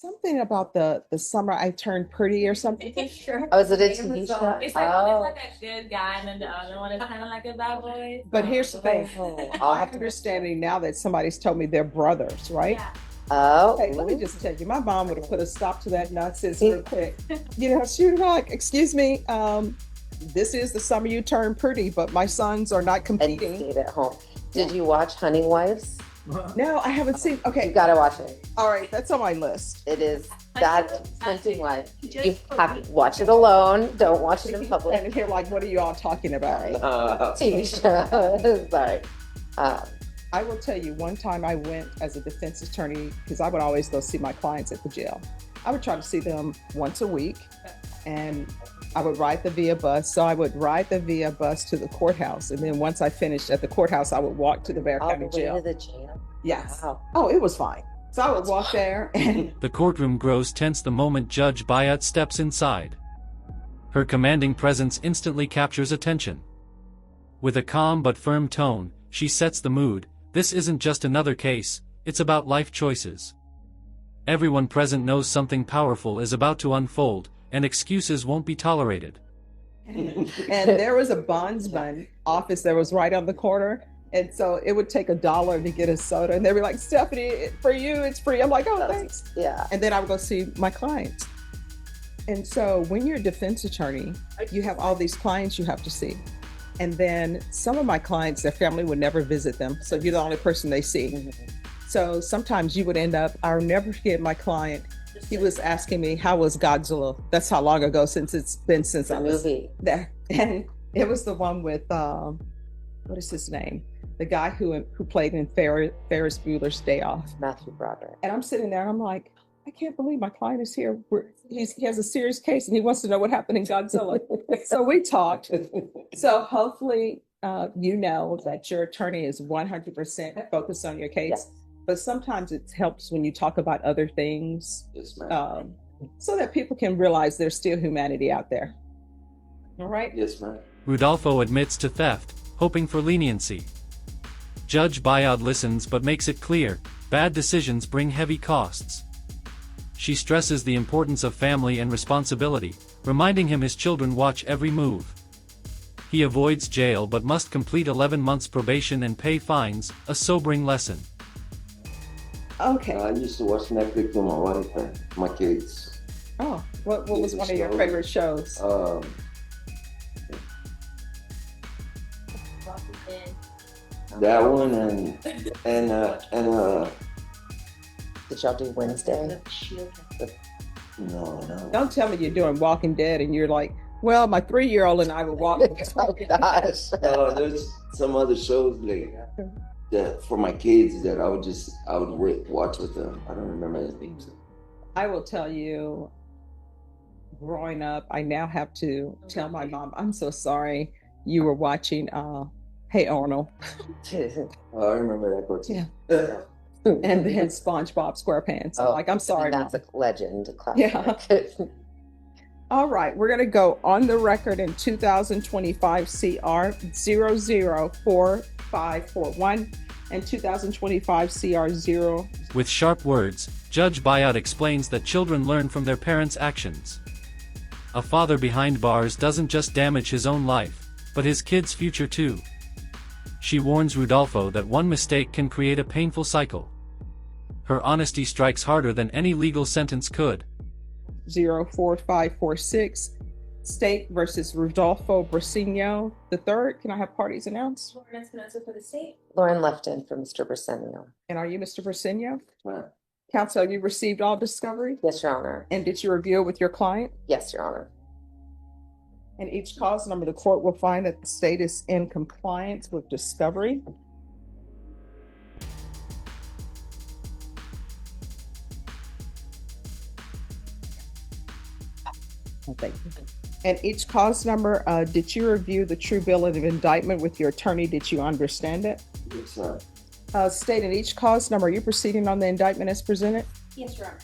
Something about the summer I turned pretty or something. Sure. Oh, is it a TV show? It's Oh. like a good guy, and then the other one is kind of like a bad boy. But here's the thing. I'll I'm have to. understanding now that somebody's told me they're brothers, right? Yeah. Oh. Hey, let me just tell you, my mom would have put a stop to that nonsense real quick. You know, she was like, excuse me, this is the summer you turn pretty, but my sons are not And competing. stayed at home. Did you watch Hunting Wives? No, I haven't seen. You Okay, gotta watch it. all right, that's on my list. It is that Hunting Wives. You have to watch it alone. Don't watch it in public. And here, like, what are you all talking about? TV show. Sorry. I will tell you, one time I went as a defense attorney because I would always go see my clients at the jail. I would try to see them once a week, and I would ride the VIA bus. So I would ride the VIA bus to the courthouse, and then once I finished at the courthouse, I would walk to the Bear All County the way jail. to the jail. Yes. Wow. Oh, it was fine. So I would walk there, and The courtroom grows tense the moment Judge Bayat steps inside. Her commanding presence instantly captures attention. With a calm but firm tone, she sets the mood. This isn't just another case, it's about life choices. Everyone present knows something powerful is about to unfold, and excuses won't be tolerated. and there was a bondsman office that was right on the corner. And so it would take $1 to get a soda, and they'd be like, Stephanie, for you, it's free. I'm like, oh, thanks. Yeah. And then I would go see my clients. And so when you're a defense attorney, you have all these clients you have to see. And then some of my clients, their family would never visit them. So you're the only person they see. So sometimes you would end up, I'll never forget my client. He was asking me, how was Godzilla? That's how long ago since it's been since I was Movie. there. And it was the one with, what is his name? The guy who played in Ferris Bueller's Day Off. Matthew Broderick. And I'm sitting there and I'm like, I can't believe my client is here. He has a serious case and he wants to know what happened in Godzilla. So we talked. So hopefully you know that your attorney is 100% focused on your case. Yes. But sometimes it helps when you talk about other things, Yes, ma'am. so that people can realize there's still humanity out there. All right? Yes, ma'am. Rudolfo admits to theft, hoping for leniency. Judge Bayad listens but makes it clear, bad decisions bring heavy costs. She stresses the importance of family and responsibility, reminding him his children watch every move. He avoids jail but must complete 11 months probation and pay fines, a sobering lesson. Okay. I used to watch Netflix with my wife and my kids. Oh, what was one of your favorite shows? That one and Did y'all do Wednesday? no. Don't tell me you're doing Walking Dead and you're like, well, my 3-year-old and I would walk. Oh gosh. There's some other shows like that for my kids that I would watch with them. I don't remember the names. I will tell you, growing up, I now have to tell my mom, I'm so sorry you were watching Hey Arnold. Oh, I remember that cartoon. Yeah. And then SpongeBob SquarePants. Oh, Like, I'm sorry, Mom. That's a legend. A classic. Yeah. All right, we're going to go on the record in 2025 CR 004541 and 2025 CR 0. With sharp words, Judge Bayat explains that children learn from their parents' actions. A father behind bars doesn't just damage his own life, but his kids' future too. She warns Rudolfo that one mistake can create a painful cycle. Her honesty strikes harder than any legal sentence could. 04546 State versus Rudolfo Brasino III. Can I have parties announced? For the state. Lauren Lefton for Mr. Briseno. And are you Mr. Brasino? Right. Counsel, you received all discovery? Yes, Your Honor. And did you review it with your client? Yes, Your Honor. And each cause number, the court will find that the state is in compliance with discovery. Oh, thank you. And each cause number, did you review the true bill of indictment with your attorney? Did you understand it? Yes, sir. State in each cause number, are you proceeding on the indictment as presented? Yes, Your Honor.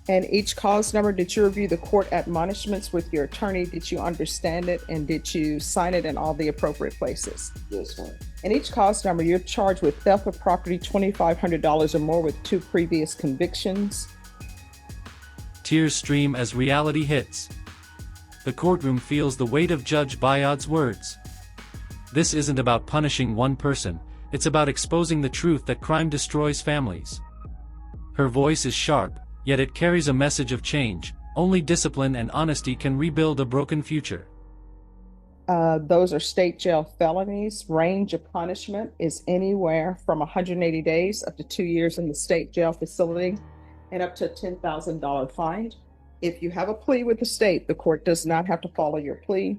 And each cause number, did you review the court admonishments with your attorney? Did you understand it? And did you sign it in all the appropriate places? Yes, ma'am. And each cause number, you're charged with theft of property, $2,500 or more with 2 previous convictions. Tears stream as reality hits. The courtroom feels the weight of Judge Bayad's words. This isn't about punishing one person, it's about exposing the truth that crime destroys families. Her voice is sharp, yet it carries a message of change. Only discipline and honesty can rebuild a broken future. Those are state jail felonies. Range of punishment is anywhere from 180 days up to 2 years in the state jail facility and up to a $10,000 fine. If you have a plea with the state, the court does not have to follow your plea.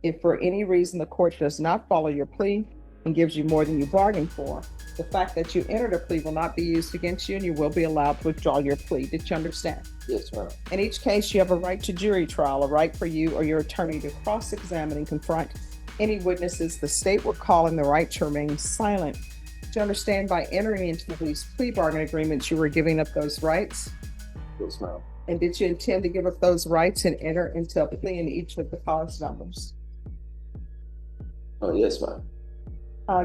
If for any reason the court does not follow your plea and gives you more than you bargained for, the fact that you entered a plea will not be used against you and you will be allowed to withdraw your plea. Did you understand? Yes, ma'am. In each case, you have a right to jury trial, a right for you or your attorney to cross-examine and confront any witnesses the state will call in the right to remain silent. Do you understand by entering into these plea bargain agreements, you were giving up those rights? Yes, ma'am. And did you intend to give up those rights and enter into a plea in each of the cause numbers? Oh, yes, ma'am.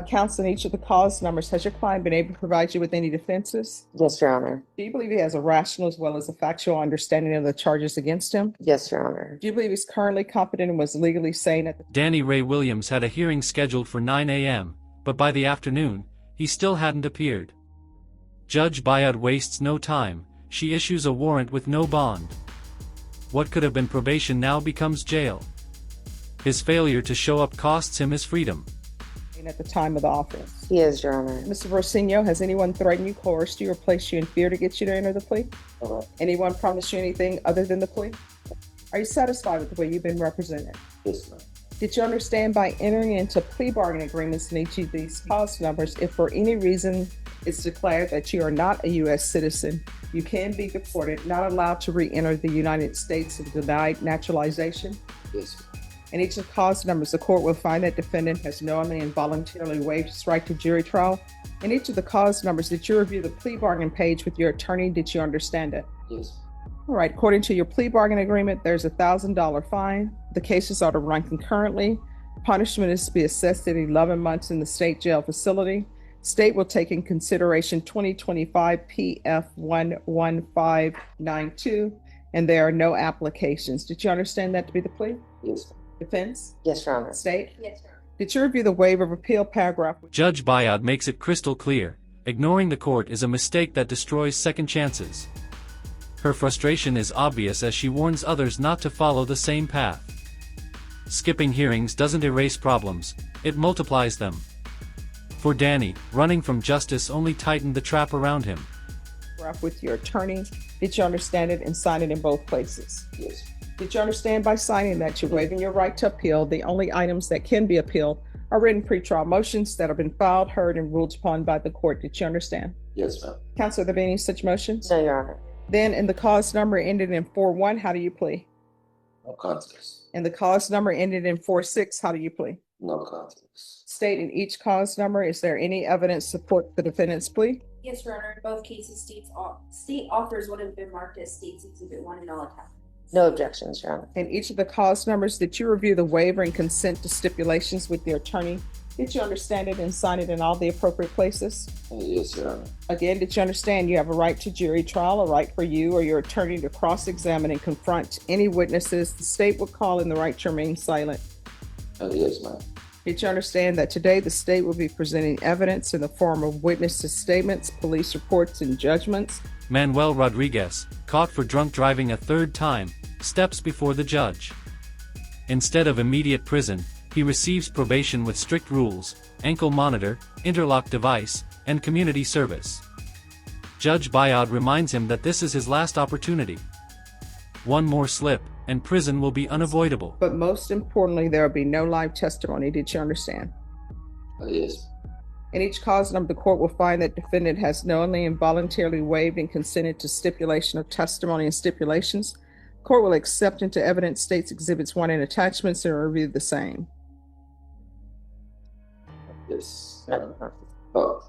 Counsel, in each of the cause numbers, has your client been able to provide you with any defenses? Yes, Your Honor. Do you believe he has a rational as well as a factual understanding of the charges against him? Yes, Your Honor. Do you believe he's currently competent and was legally sane at the Danny Ray Williams had a hearing scheduled for 9 a.m., but by the afternoon, he still hadn't appeared. Judge Bayad wastes no time. She issues a warrant with no bond. What could have been probation now becomes jail. His failure to show up costs him his freedom. at the time of the offense? He is, Your Honor. Mr. Rosinho, has anyone threatened you, coerced you, or placed you in fear to get you to enter the plea? Anyone promised you anything other than the plea? Are you satisfied with the way you've been represented? Yes, ma'am. Did you understand by entering into plea bargain agreements in each of these cause numbers, if for any reason it's declared that you are not a U.S. citizen, you can be deported, not allowed to re-enter the United States and denied naturalization? Yes, ma'am. In each of the cause numbers, the court will find that defendant has knowingly and voluntarily waived his right to jury trial. In each of the cause numbers, did you review the plea bargain page with your attorney? Did you understand it? Yes. All right, according to your plea bargain agreement, there's a $1,000 fine. The cases are to run concurrently. Punishment is to be assessed at 11 months in the state jail facility. State will take in consideration 2025 PF 11592, and there are no applications. Did you understand that to be the plea? Yes. Defense? Yes, Your Honor. State? Yes, sir. Did you review the waiver of appeal paragraph? Judge Bayad makes it crystal clear, ignoring the court is a mistake that destroys second chances. Her frustration is obvious as she warns others not to follow the same path. Skipping hearings doesn't erase problems, it multiplies them. For Danny, running from justice only tightened the trap around him. With your attorney, did you understand it and sign it in both places? Yes. Did you understand by signing that you're waiving your right to appeal? The only items that can be appealed are written pretrial motions that have been filed, heard, and ruled upon by the court. Did you understand? Yes, ma'am. Counsel, are there any such motions? No, Your Honor. Then in the cause number ended in 4-1, how do you plea? No contest. In the cause number ended in 4-6, how do you plea? No contest. State in each cause number, is there any evidence to support the defendant's plea? Yes, Your Honor. In both cases, state offers would have been marked as State's Exhibit 1 in all attachments. No objections, Your Honor. In each of the cause numbers, did you review the waiver and consent to stipulations with your attorney? Did you understand it and sign it in all the appropriate places? Yes, Your Honor. Again, did you understand you have a right to jury trial, a right for you or your attorney to cross-examine and confront any witnesses the state will call in the right to remain silent? Yes, ma'am. Did you understand that today the state will be presenting evidence in the form of witnesses' statements, police reports, and judgments? Manuel Rodriguez, caught for drunk driving a third time, steps before the judge. Instead of immediate prison, he receives probation with strict rules, ankle monitor, interlock device, and community service. Judge Bayad reminds him that this is his last opportunity. One more slip, and prison will be unavoidable. But most importantly, there will be no live testimony. Did you understand? Yes. In each cause number, the court will find that defendant has knowingly and voluntarily waived and consented to stipulation of testimony and stipulations. Court will accept into evidence states exhibits 1 and attachments and review the same. Yes. No. Oh,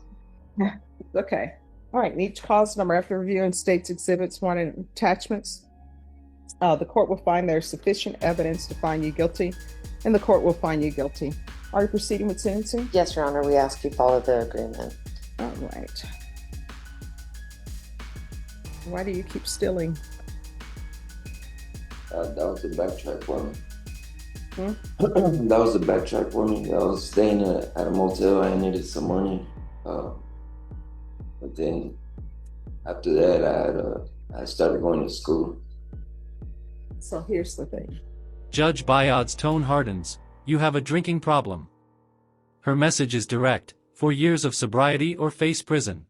Okay. All right. In each cause number, after reviewing states exhibits 1 and attachments, the court will find there's sufficient evidence to find you guilty, and the court will find you guilty. Are you proceeding with sentencing? Yes, Your Honor. We ask you follow the agreement. All right. Why do you keep stealing? That was a backtrack for me. Hmm? That was a backtrack for me. I was staying at a motel. I needed some money. But then after that, I started going to school. So here's the thing. Judge Bayad's tone hardens. You have a drinking problem. Her message is direct: 4 years of sobriety or face prison.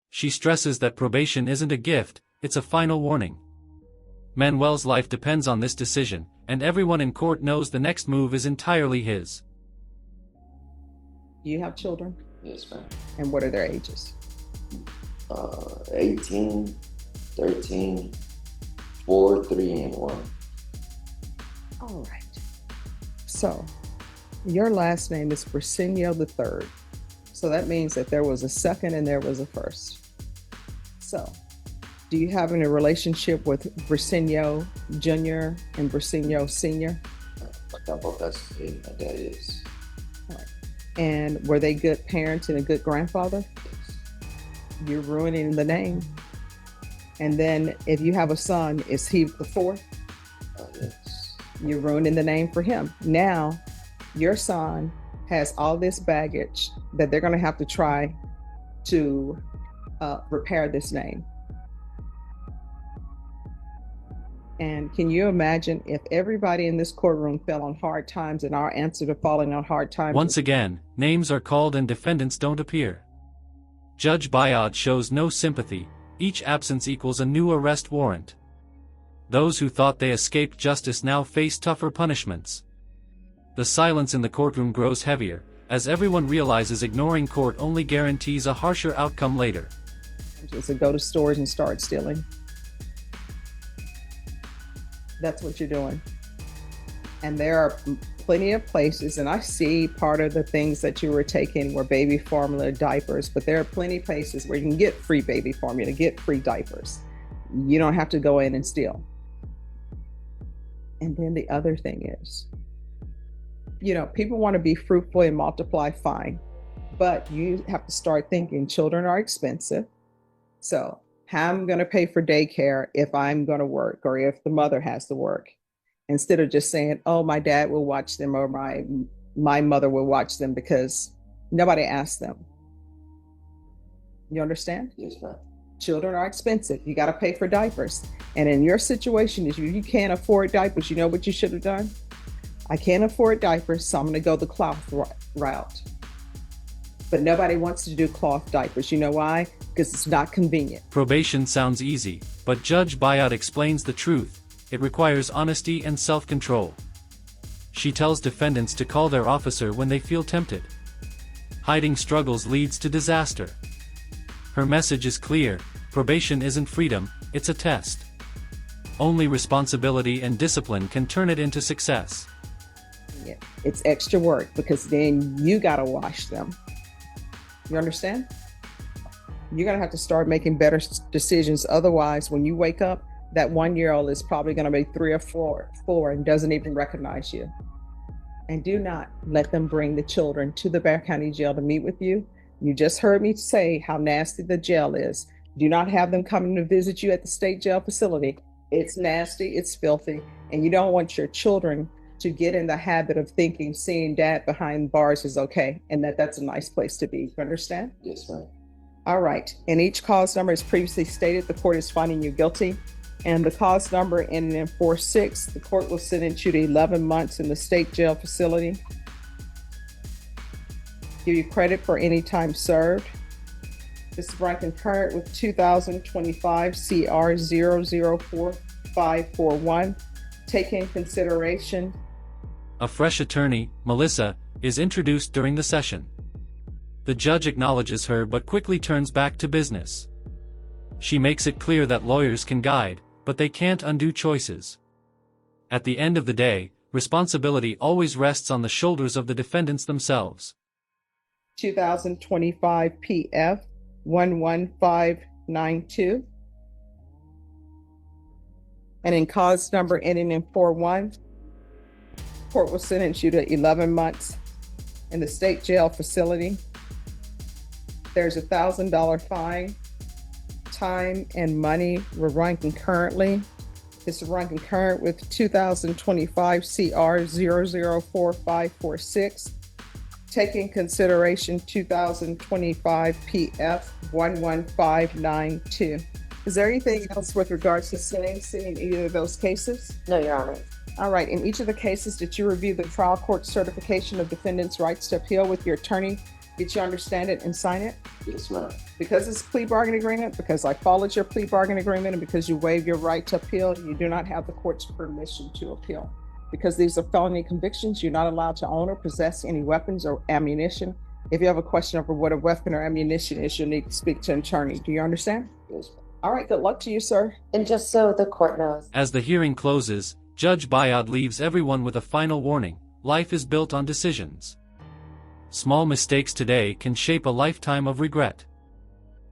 She stresses that probation isn't a gift, it's a final warning. Manuel's life depends on this decision, and everyone in court knows the next move is entirely his. You have children? Yes, ma'am. And what are their ages? 18, 13, 4, 3, and 1. All right. So, your last name is Briceño III. So that means that there was a second and there was a first. So, do you have any relationship with Briceño Jr. and Briceño Sr.? My grandpa passed away. My dad is. And were they good parents and a good grandfather? You're ruining the name. And then if you have a son, is he the fourth? Yes. You're ruining the name for him. Now, your son has all this baggage that they're going to have to try to repair this name. And can you imagine if everybody in this courtroom fell on hard times and our answer to falling on hard times? Once again, names are called and defendants don't appear. Judge Bayad shows no sympathy. Each absence equals a new arrest warrant. Those who thought they escaped justice now face tougher punishments. The silence in the courtroom grows heavier, as everyone realizes ignoring court only guarantees a harsher outcome later. So go to stores and start stealing. That's what you're doing. And there are plenty of places, and I see part of the things that you were taking were baby formula, diapers, but there are plenty of places where you can get free baby formula, get free diapers. You don't have to go in and steal. And then the other thing is, people want to be fruitful and multiply, fine, but you have to start thinking children are expensive. So how am I going to pay for daycare if I'm going to work or if the mother has to work? Instead of just saying, oh, my dad will watch them or my mother will watch them, because nobody asked them. You understand? Yes, ma'am. Children are expensive. You got to pay for diapers. And in your situation, if you can't afford diapers, you know what you should have done? I can't afford diapers, so I'm going to go the cloth route. But nobody wants to do cloth diapers. You know why? Because it's not convenient. Probation sounds easy, but Judge Bayad explains the truth. It requires honesty and self-control. She tells defendants to call their officer when they feel tempted. Hiding struggles leads to disaster. Her message is clear: probation isn't freedom, it's a test. Only responsibility and discipline can turn it into success. Yeah, it's extra work because then you got to wash them. You understand? You're going to have to start making better decisions. Otherwise, when you wake up, that 1-year-old is probably going to be 3 or 4 and doesn't even recognize you. And do not let them bring the children to the Bexar County Jail to meet with you. You just heard me say how nasty the jail is. Do not have them coming to visit you at the state jail facility. It's nasty, it's filthy, and you don't want your children to get in the habit of thinking seeing dad behind bars is okay, and that's a nice place to be. You understand? Yes, ma'am. All right. And each cause number, as previously stated, the court is finding you guilty. And the cause number ending in 46, the court will sentence you to 11 months in the state jail facility. Give you credit for any time served. This is run concurrent with 2025 CR 004541. Take in consideration. A fresh attorney, Melissa, is introduced during the session. The judge acknowledges her but quickly turns back to business. She makes it clear that lawyers can guide, but they can't undo choices. At the end of the day, responsibility always rests on the shoulders of the defendants themselves. 2025 PF 11592. And in cause number ending in 41, court will sentence you to 11 months in the state jail facility. There's a $1,000 fine. Time and money will run concurrently. is to run concurrent with 2025 CR 004546, taking consideration 2025 PF 11592. Is there anything else with regards to sentencing in either of those cases? No, Your Honor. All right, in each of the cases, did you review the trial court certification of defendant's rights to appeal with your attorney? Did you understand it and sign it? Yes, ma'am. Because it's a plea bargaining agreement, because I followed your plea bargaining agreement, and because you waived your right to appeal, you do not have the court's permission to appeal. Because these are felony convictions, you're not allowed to own or possess any weapons or ammunition. If you have a question over what a weapon or ammunition is, you'll need to speak to an attorney. Do you understand? Yes, ma'am. All right, good luck to you, sir. And just so the court knows, As the hearing closes, Judge Bayad leaves everyone with a final warning: life is built on decisions. Small mistakes today can shape a lifetime of regret.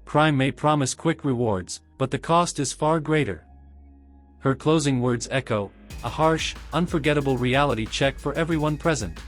Crime may promise quick rewards, but the cost is far greater. Her closing words echo a harsh, unforgettable reality check for everyone present.